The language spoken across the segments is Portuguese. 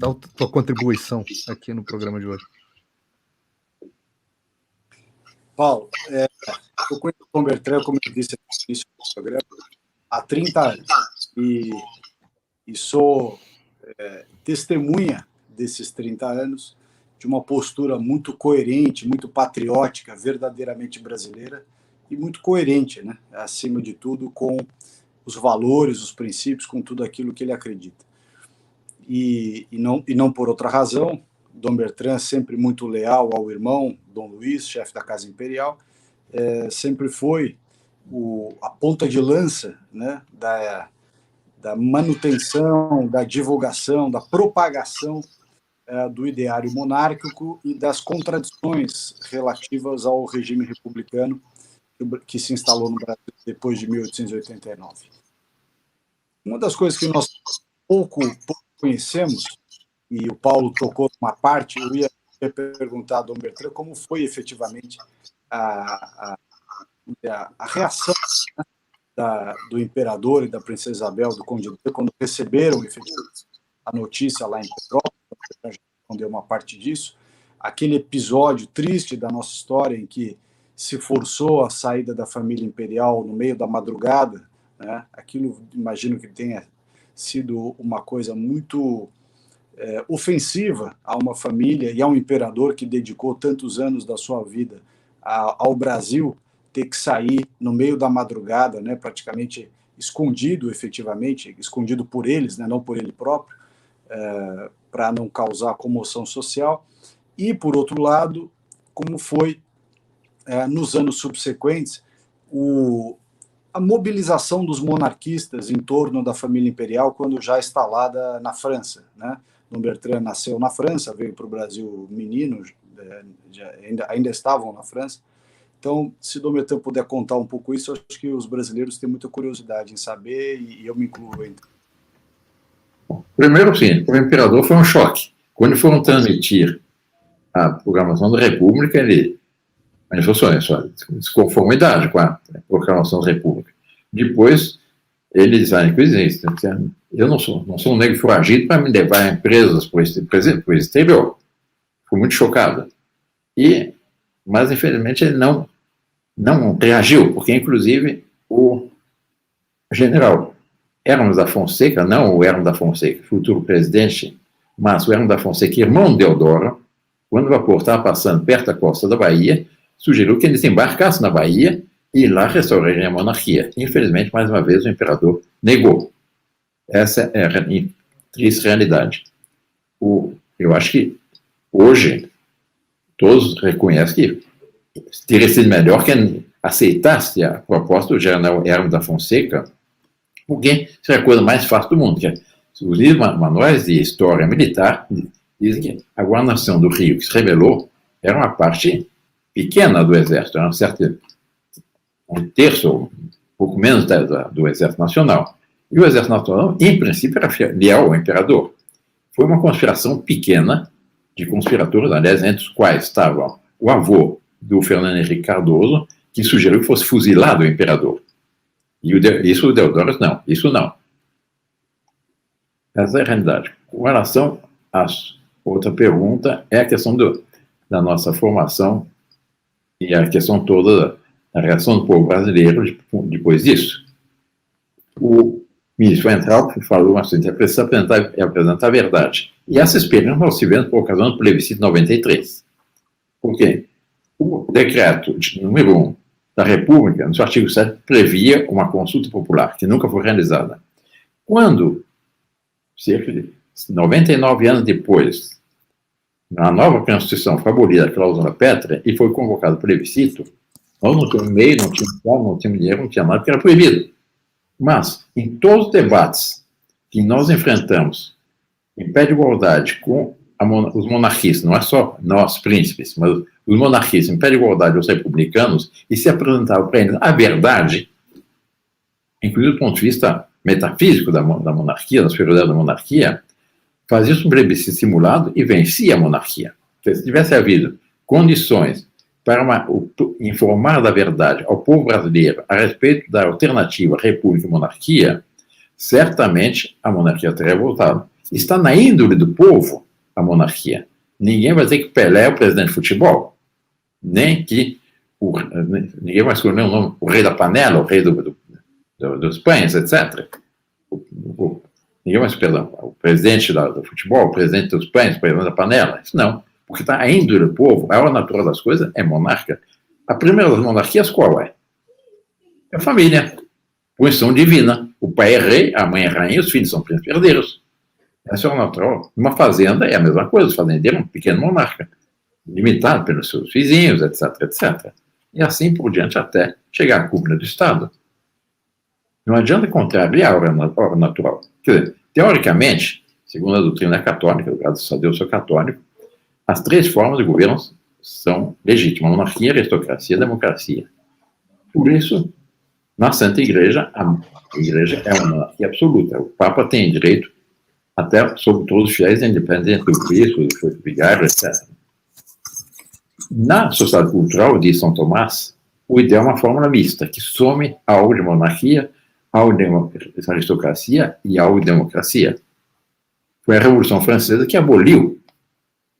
Dá a tua contribuição aqui no programa de hoje. Paulo, eu conheço o Dom Bertrand, como eu disse no início do programa, há 30 anos. E sou testemunha desses 30 anos de uma postura muito coerente, muito patriótica, verdadeiramente brasileira e muito coerente, né? Acima de tudo, com os valores, os princípios, com tudo aquilo que ele acredita. E não por outra razão, Dom Bertrand, sempre muito leal ao irmão, Dom Luís, chefe da Casa Imperial, sempre foi a ponta de lança, né, da manutenção, da divulgação, da propagação do ideário monárquico e das contradições relativas ao regime republicano que se instalou no Brasil depois de 1889. Uma das coisas que nós pouco conhecemos, e o Paulo tocou numa parte, eu ia perguntar a Dom Bertrand como foi efetivamente a reação, né, do imperador e da princesa Isabel, do Conde de Dreux, quando receberam efetivamente a notícia lá em Petrópolis, já respondeu uma parte disso, aquele episódio triste da nossa história em que se forçou a saída da família imperial no meio da madrugada, né? Aquilo, imagino que tenha sido uma coisa muito ofensiva a uma família e a um imperador que dedicou tantos anos da sua vida ao Brasil, ter que sair no meio da madrugada, né, praticamente escondido, efetivamente, escondido por eles, né, não por ele próprio, para não causar comoção social. E, por outro lado, como foi, nos anos subsequentes, a mobilização dos monarquistas em torno da família imperial quando já instalada na França, né? Dom Bertrand nasceu na França, veio para o Brasil menino, ainda estavam na França. Então, se Dom Bertrand puder contar um pouco isso, acho que os brasileiros têm muita curiosidade em saber, e eu me incluo ainda. Primeiro, sim, para o imperador foi um choque. Quando foram transmitir a proclamação da República, ele manifestou sua desconformidade com a proclamação da República. Depois, ele diz, eu não sou um negro foragido para me levar em presas para o exterior. Fui muito chocado. Mas, infelizmente, ele não reagiu, porque, inclusive, o general Hermes da Fonseca, não o Hermes da Fonseca, futuro presidente, mas o Hermes da Fonseca, irmão de Deodoro, quando o vapor estava passando perto da costa da Bahia, sugeriu que eles embarcassem na Bahia e lá restaurariam a monarquia. Infelizmente, mais uma vez, o imperador negou. Essa é a triste realidade. Eu acho que hoje todos reconhecem que teria sido melhor que aceitasse a proposta do general Hermes da Fonseca, porque seria a coisa mais fácil do mundo. Os livros manuais de história militar dizem que a guarnição do Rio, que se rebelou, era uma parte pequena do exército, era um terço, pouco menos do exército nacional. E o exército nacional, em princípio, era leal ao imperador. Foi uma conspiração pequena de conspiradores, aliás, entre os quais estavam o avô do Fernando Henrique Cardoso, que sugeriu que fosse fuzilado o imperador. E isso o Deodoro, não, isso não. Essa é a realidade. Com relação à outra pergunta, é a questão da nossa formação e a questão toda da reação do povo brasileiro depois disso. O ministro Weintraub falou assim, é preciso apresentar a verdade. E essa experiência nós tivemos por ocasião do plebiscito 93. Por quê? O decreto número 1 da República, no seu artigo 7, previa uma consulta popular, que nunca foi realizada. Quando, cerca de 99 anos depois, na nova Constituição foi abolida a cláusula pétrea e foi convocado o plebiscito, nós não tínhamos meio, não tínhamos fome, não tínhamos dinheiro, não tinha nada, porque era proibido. Mas, em todos os debates que nós enfrentamos, em pé de igualdade com os monarquistas, não é só nós, príncipes, mas os monarquistas, em pé de igualdade os republicanos, e se apresentava para eles a verdade, inclusive do ponto de vista metafísico da monarquia, da superioridade da monarquia, fazia-se um plebiscito simulado e vencia a monarquia. Se tivesse havido condições para informar da verdade ao povo brasileiro a respeito da alternativa república e monarquia, certamente a monarquia teria voltado. está na índole do povo a monarquia. Ninguém vai dizer que Pelé é o presidente de futebol, nem que ninguém vai escolher o nome, o rei da panela, o rei dos pães, etc. Ninguém vai escolher o presidente do futebol, o presidente dos pães, o presidente da panela. Isso não, porque está a índole do povo, a hora natural das coisas é monarca. A primeira das monarquias qual é? É a família. Posição divina. O pai é rei, a mãe é rainha, os filhos são príncipes herdeiros. Essa é o natural. Uma fazenda é a mesma coisa. O fazendeiro é um pequeno monarca, limitado pelos seus vizinhos, etc, etc. E assim por diante até chegar à cúpula do Estado. Não adianta contrariar a ordem natural. Quer dizer, teoricamente, segundo a doutrina católica, graças a Deus sou católico, as três formas de governo são legítimas: monarquia, aristocracia e democracia. Por isso, na Santa Igreja, a Igreja é uma monarquia absoluta. O Papa tem direito até sobre todos os fiéis, independente do bispo, do vigário, etc. Na sociedade cultural de São Tomás, o ideal é uma fórmula mista, que some algo de monarquia, algo de aristocracia e algo de democracia. Foi a Revolução Francesa que aboliu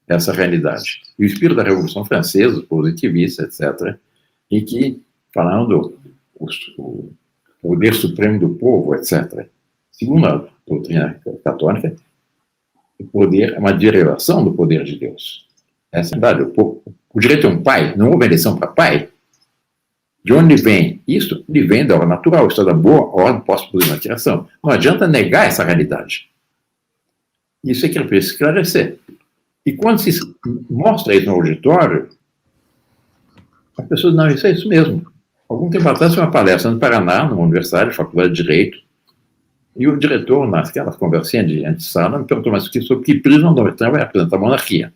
essa realidade. E o espírito da Revolução Francesa, os positivistas, etc., e que falaram do poder supremo do povo, etc. Segundo a doutrina católica, o poder é uma derivação do poder de Deus. Essa é a verdade. O direito é um pai, não houve eleição para pai. De onde vem isso? Ele vem da ordem natural, isso é da boa ordem pós-poder na criação. Não adianta negar essa realidade. Isso é que ele precisa esclarecer. E quando se mostra isso no auditório, as pessoas não, isso é isso mesmo. Algum tempo atrás, foi uma palestra no Paraná, numa universidade, faculdade de Direito, e o diretor, naquela conversinha de antessala, me perguntou, mas sobre que prisma Donald vai apresentar a monarquia?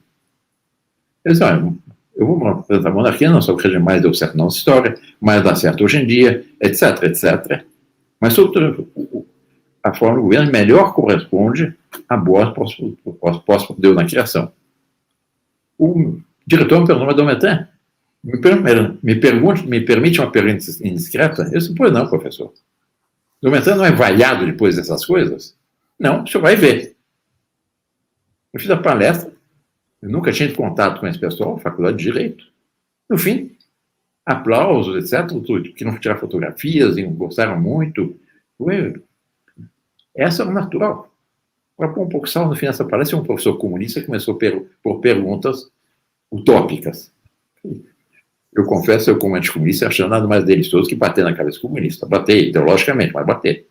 Eu disse, olha, eu vou apresentar a monarquia, não só porque mais deu certo na nossa história, mais dá certo hoje em dia, etc, etc. Mas, sobretudo, a forma do governo melhor corresponde à boa pós-poder na criação. O diretor me perguntou, mas Dometran, me permite uma pergunta indiscreta? Eu disse, pois não, professor. Dometran não é vaiado depois dessas coisas? Não, o senhor vai ver. Eu fiz a palestra, eu nunca tinha tido contato com esse pessoal, faculdade de Direito. No fim, aplausos, etc., tudo, que não tirar fotografias, e gostaram muito. Essa é o natural. Para pôr um pouco sal no fim dessa palestra, um professor comunista começou por perguntas utópicas. Eu confesso, eu como anticomunista, achando nada mais delicioso que bater na cabeça comunista. Bater ideologicamente, mas bater.